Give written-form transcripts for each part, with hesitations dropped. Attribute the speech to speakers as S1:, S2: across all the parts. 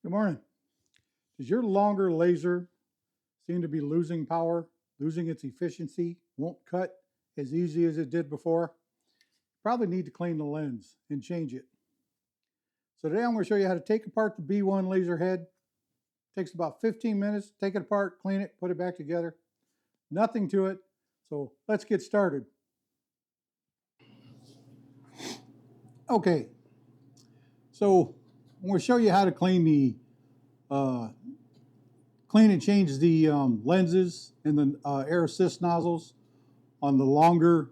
S1: Good morning. Does your longer laser seem to be losing power, losing its efficiency, won't cut as easy as it did before? Probably need to clean the lens and change it. So today I'm going to show you how to take apart the B1 laser head. It takes about 15 minutes. Take it apart, clean it, put it back together. Nothing to it. So let's get started. Okay, so I'm going to show you how to clean and change the lenses and the air assist nozzles on the longer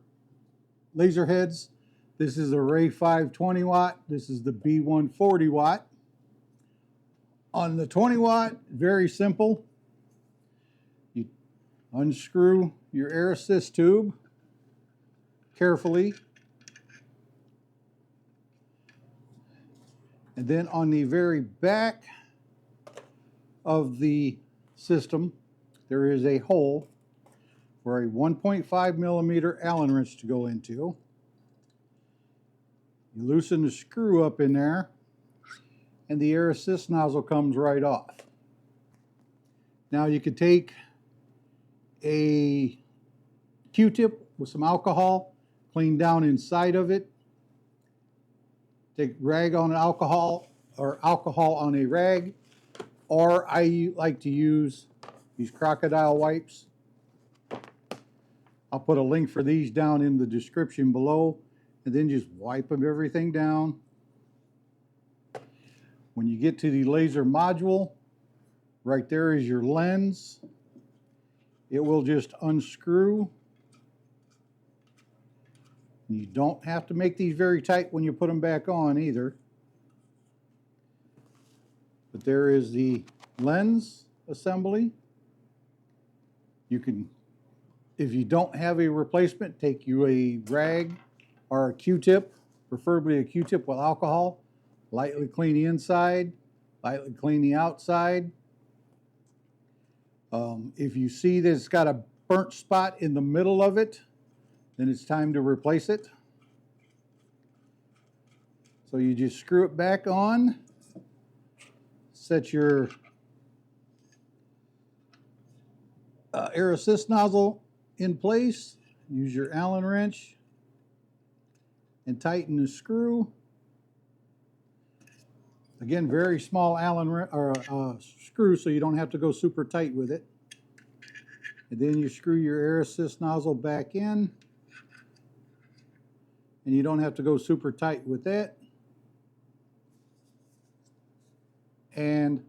S1: laser heads. This is a Ray5 20 watt. This is the B1 40 watt. On the 20 watt, very simple. You unscrew your air assist tube carefully. And then on the very back of the system, there is a hole for a 1.5 millimeter Allen wrench to go into. You loosen the screw up in there, and the air assist nozzle comes right off. Now you could take a Q-tip with some alcohol, clean down inside of it. Take rag on alcohol or alcohol on a rag, or I like to use these crocodile wipes. I'll put a link for these down in the description below, and then just wipe everything down. When you get to the laser module, right there is your lens. It will just unscrew. You don't have to make these very tight when you put them back on either. But there is the lens assembly. You can, if you don't have a replacement, take you a rag or a Q-tip, preferably a Q-tip with alcohol. Lightly clean the inside, lightly clean the outside. If you see that it's got a burnt spot in the middle of it, then it's time to replace it. So you just screw it back on, set your air assist nozzle in place, use your Allen wrench, and tighten the screw. Again, very small Allen screw, so you don't have to go super tight with it. And then you screw your air assist nozzle back in, and you don't have to go super tight with that. And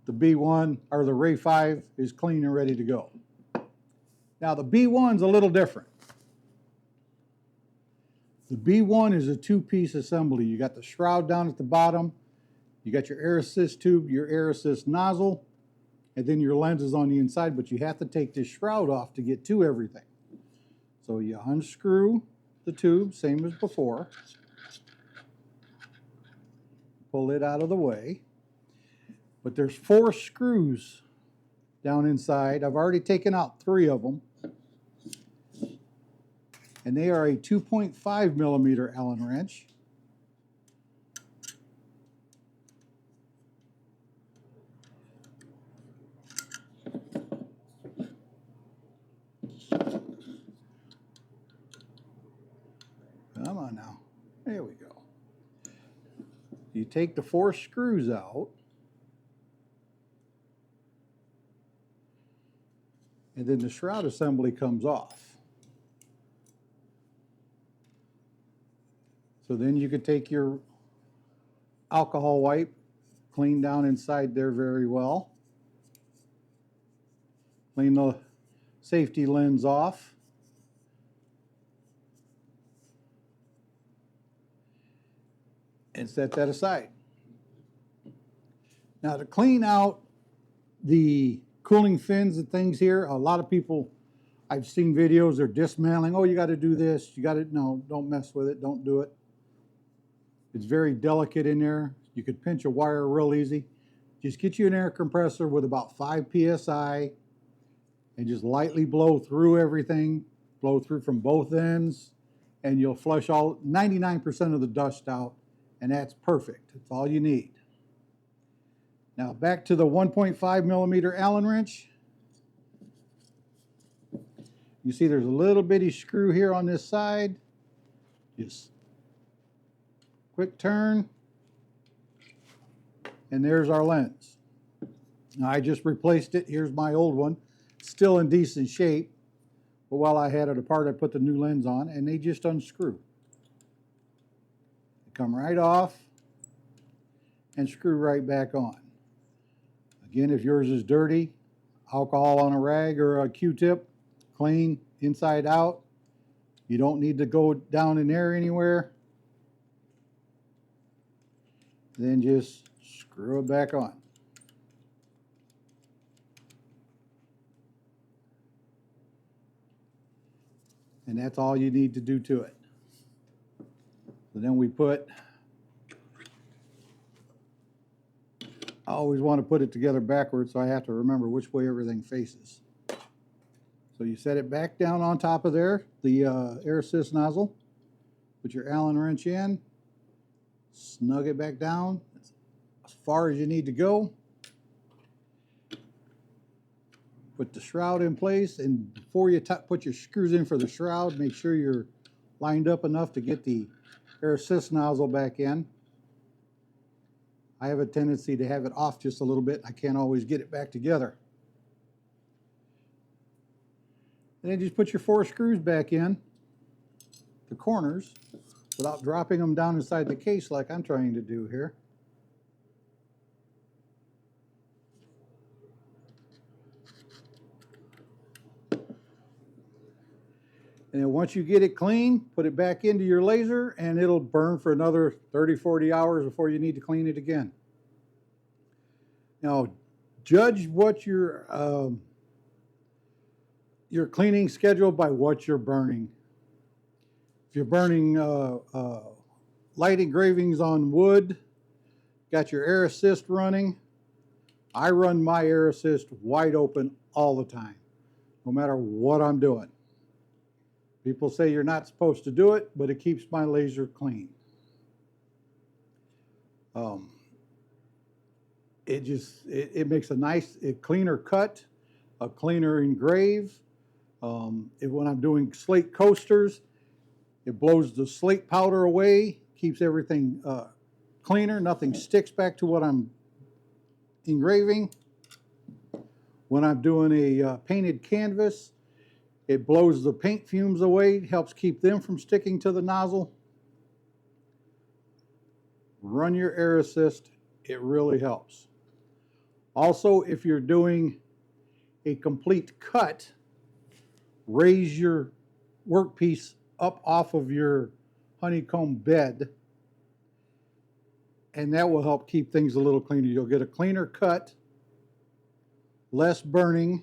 S1: the B1 or the Ray5 is clean and ready to go. Now the B1's a little different. The B1 is a two-piece assembly. You got the shroud down at the bottom, you got your air assist tube, your air assist nozzle, and then your lens is on the inside, but you have to take this shroud off to get to everything. So you unscrew the tube, same as before. Pull it out of the way. But there's 4 screws down inside. I've already taken out 3 of them. And they are a 2.5 millimeter Allen wrench. Come on now. There we go. You take the 4 screws out. And then the shroud assembly comes off. So then you could take your alcohol wipe, clean down inside there very well. Clean the safety lens off. And set that aside. Now to clean out the cooling fins and things here, a lot of people, I've seen videos, they're dismantling. Oh, you got to do this. You got to, no, don't mess with it. Don't do it. It's very delicate in there. You could pinch a wire real easy. Just get you an air compressor with about 5 psi and just lightly blow through everything. Blow through from both ends, and you'll flush all 99% of the dust out, and that's perfect. That's all you need. Now back to the 1.5 millimeter Allen wrench. You see there's a little bitty screw here on this side. Just quick turn, and there's our lens. Now I just replaced it. Here's my old one. Still in decent shape, but while I had it apart, I put the new lens on, and they just unscrew. They come right off and screw right back on. Again, if yours is dirty, alcohol on a rag or a Q-tip, clean inside out. You don't need to go down in there anywhere. Then just screw it back on. And that's all you need to do to it. So then we put, I always want to put it together backwards, so I have to remember which way everything faces. So you set it back down on top of there, the air assist nozzle. Put your Allen wrench in, snug it back down as far as you need to go. Put the shroud in place, and before you put your screws in for the shroud, make sure you're lined up enough to get the air assist nozzle back in. I have a tendency to have it off just a little bit. I can't always get it back together. And then just put your 4 screws back in the corners without dropping them down inside the case like I'm trying to do here. And then once you get it clean, put it back into your laser, and it'll burn for another 30, 40 hours before you need to clean it again. Now, judge what your cleaning schedule by what you're burning. If you're burning light engravings on wood, got your air assist running. I run my air assist wide open all the time, no matter what I'm doing. People say you're not supposed to do it, but it keeps my laser clean. It makes a nice, cleaner cut, a cleaner engrave. When I'm doing slate coasters, it blows the slate powder away, keeps everything cleaner, nothing sticks back to what I'm engraving. When I'm doing a painted canvas, it blows the paint fumes away, helps keep them from sticking to the nozzle. Run your air assist, it really helps. Also, if you're doing a complete cut, raise your workpiece up off of your honeycomb bed, and that will help keep things a little cleaner. You'll get a cleaner cut, less burning,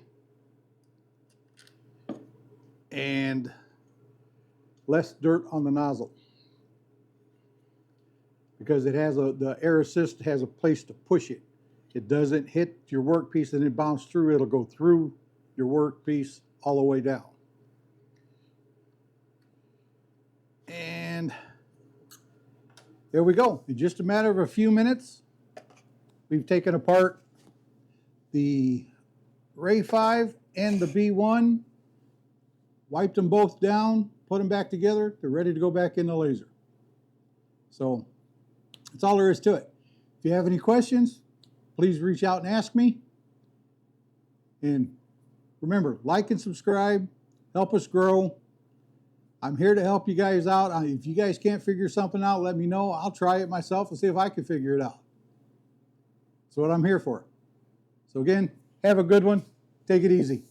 S1: and less dirt on the nozzle, because it has the air assist has a place to push it. It doesn't hit your workpiece and then bounce through. It'll go through your workpiece all the way down. And there we go. In just a matter of a few minutes, we've taken apart the Ray5 and the B1, wiped them both down, put them back together. They're ready to go back in the laser. So that's all there is to it. If you have any questions, please reach out and ask me. And remember, like and subscribe, help us grow. I'm here to help you guys out. If you guys can't figure something out, let me know. I'll try it myself and see if I can figure it out. That's what I'm here for. So again, have a good one. Take it easy.